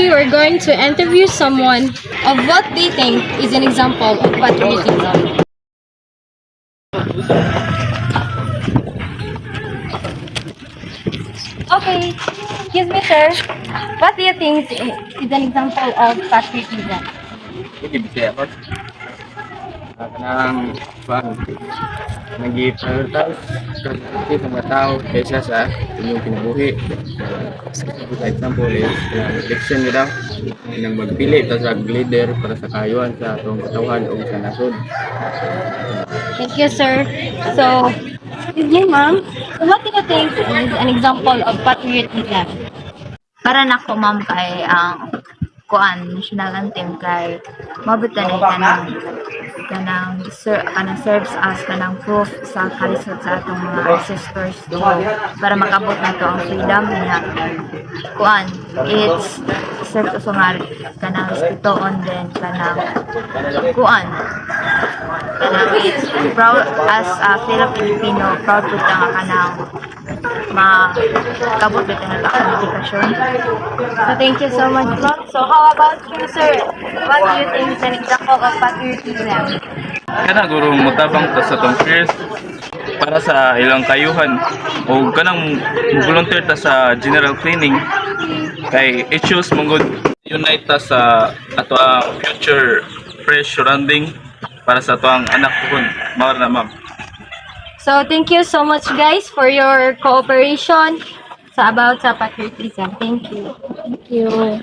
Today we're going to interview someone of what they think is an example of patriotism. Okay, excuse me, sir. What do you think is an example of patriotism? Hindi bisaya ako. Kanang nag-prioritize sa mga tao kaysa sa inyong kinabuhi. For example is election nila nang magpili ta sa leader para sa kayuhan sa atong katawhan o sa nasod. Thank you, sir. So, excuse me, ma'am. What do you think is an example of patriotism? Para nako ma'am kay ang kuan national anthem kay mabutan ay kanang serves as kanang proof sa kalisod sa atong mga ancestors para makabot nato ang freedom niya kuan it's serves as nga kanang respetuon din kanang kuan kanang it's proud as a Filipino proud po ta nga kanang makabot dito na ta komunikasyon. So, thank you so much, ma'am. So, how about you, sir? What do you think is an example of patriotism? Kana guro mutabang ta sa tong peers para sa ilang kayuhan o kanang volunteer ta sa general cleaning kay it shows mongod unite ta sa ato ang future fresh surrounding para sa ato ang anak kun mao na ma'am. So, thank you so much, guys, for your cooperation about sa patriotism. Thank you. Thank you.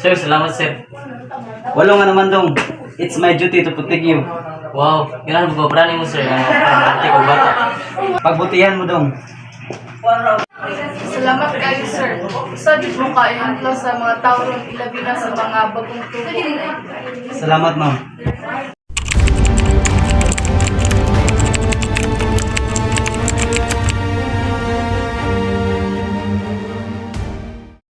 Sir, salamat sir. Walo nga naman dong. It's my duty to protect you. Wow, kailangan mo prani mo sir. Ang ko bata. Pagbutihan mo dong. Salamat kayo, sir. Sa di mo kaihantlo sa mga tao ron, ilabi na sa mga bagong tubo. Salamat ma'am.